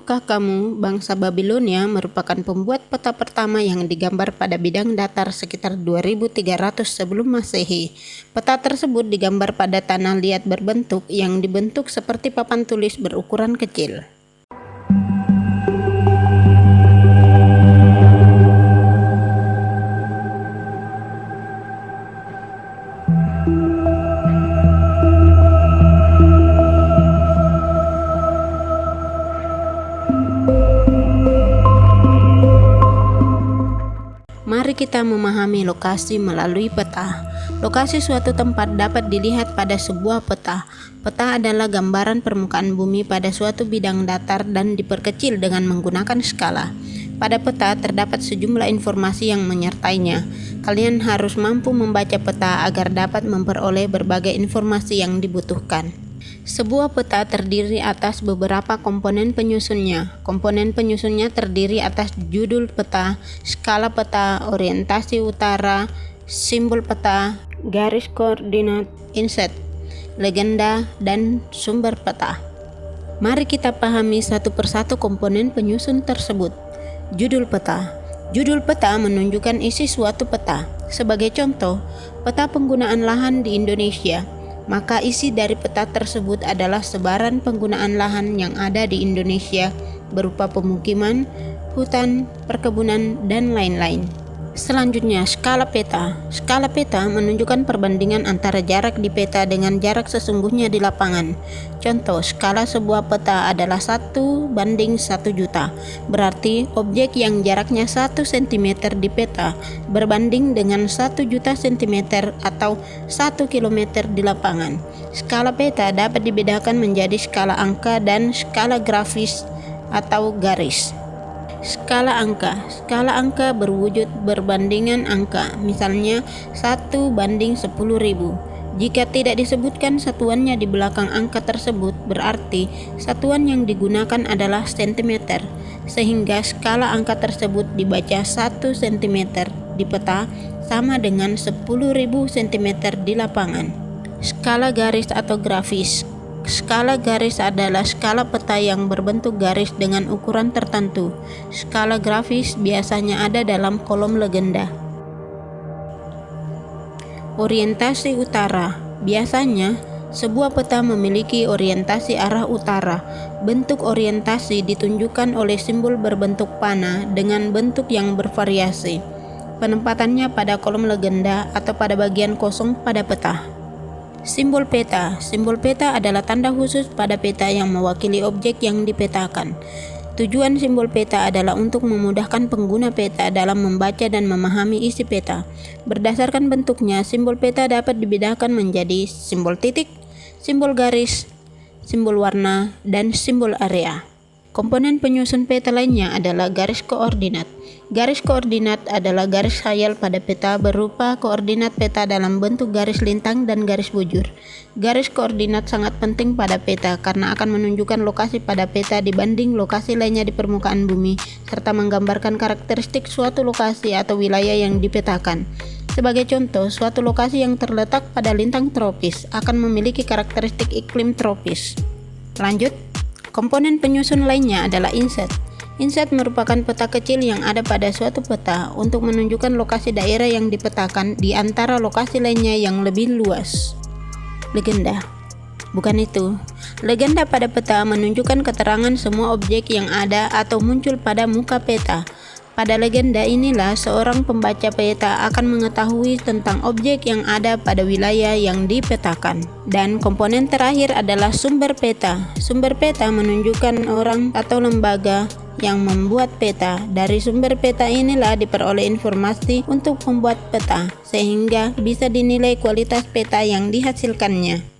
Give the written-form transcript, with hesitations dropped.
Tahukah kamu, bangsa Babilonia merupakan pembuat peta pertama yang digambar pada bidang datar sekitar 2300 sebelum Masehi. Peta tersebut digambar pada tanah liat berbentuk yang dibentuk seperti papan tulis berukuran kecil. Mari kita memahami lokasi melalui peta. Lokasi suatu tempat dapat dilihat pada sebuah peta. Peta adalah gambaran permukaan bumi pada suatu bidang datar dan diperkecil dengan menggunakan skala. Pada peta terdapat sejumlah informasi yang menyertainya. Kalian harus mampu membaca peta agar dapat memperoleh berbagai informasi yang dibutuhkan. Sebuah peta terdiri atas beberapa komponen penyusunnya. Komponen penyusunnya terdiri atas judul peta, skala peta, orientasi utara, simbol peta, garis koordinat, inset, legenda, dan sumber peta. Mari kita pahami satu persatu komponen penyusun tersebut. Judul peta. Judul peta menunjukkan isi suatu peta. Sebagai contoh, peta penggunaan lahan di Indonesia. Maka isi dari peta tersebut adalah sebaran penggunaan lahan yang ada di Indonesia berupa pemukiman, hutan, perkebunan, dan lain-lain. Selanjutnya, skala peta. Skala peta menunjukkan perbandingan antara jarak di peta dengan jarak sesungguhnya di lapangan. Contoh, skala sebuah peta adalah 1:1 juta. Berarti objek yang jaraknya 1 cm di peta berbanding dengan 1 juta cm atau 1 km di lapangan. Skala peta dapat dibedakan menjadi skala angka dan skala grafis atau garis. Skala angka. Skala angka berwujud berbandingan angka, misalnya 1:10.000. Jika tidak disebutkan satuannya di belakang angka tersebut, berarti satuan yang digunakan adalah cm, sehingga skala angka tersebut dibaca 1 cm di peta sama dengan 10.000 cm di lapangan. Skala garis atau grafis. Skala garis adalah skala peta yang berbentuk garis dengan ukuran tertentu. Skala grafis biasanya ada dalam kolom legenda. Orientasi utara. Biasanya, sebuah peta memiliki orientasi arah utara. Bentuk orientasi ditunjukkan oleh simbol berbentuk panah dengan bentuk yang bervariasi. Penempatannya pada kolom legenda atau pada bagian kosong pada peta. Simbol peta. Simbol peta adalah tanda khusus pada peta yang mewakili objek yang dipetakan. Tujuan simbol peta adalah untuk memudahkan pengguna peta dalam membaca dan memahami isi peta. Berdasarkan bentuknya, simbol peta dapat dibedakan menjadi simbol titik, simbol garis, simbol warna, dan simbol area. Komponen penyusun peta lainnya adalah garis koordinat. Garis koordinat adalah garis khayal pada peta berupa koordinat peta dalam bentuk garis lintang dan garis bujur. Garis koordinat sangat penting pada peta karena akan menunjukkan lokasi pada peta dibanding lokasi lainnya di permukaan bumi, serta menggambarkan karakteristik suatu lokasi atau wilayah yang dipetakan. Sebagai contoh, suatu lokasi yang terletak pada lintang tropis akan memiliki karakteristik iklim tropis. Lanjut. Komponen penyusun lainnya adalah inset. Inset merupakan peta kecil yang ada pada suatu peta untuk menunjukkan lokasi daerah yang dipetakan di antara lokasi lainnya yang lebih luas. Legenda. Bukan itu. Legenda pada peta menunjukkan keterangan semua objek yang ada atau muncul pada muka peta. Pada legenda inilah seorang pembaca peta akan mengetahui tentang objek yang ada pada wilayah yang dipetakan. Dan komponen terakhir adalah sumber peta. Sumber peta menunjukkan orang atau lembaga yang membuat peta. Dari sumber peta inilah diperoleh informasi untuk membuat peta, sehingga bisa dinilai kualitas peta yang dihasilkannya.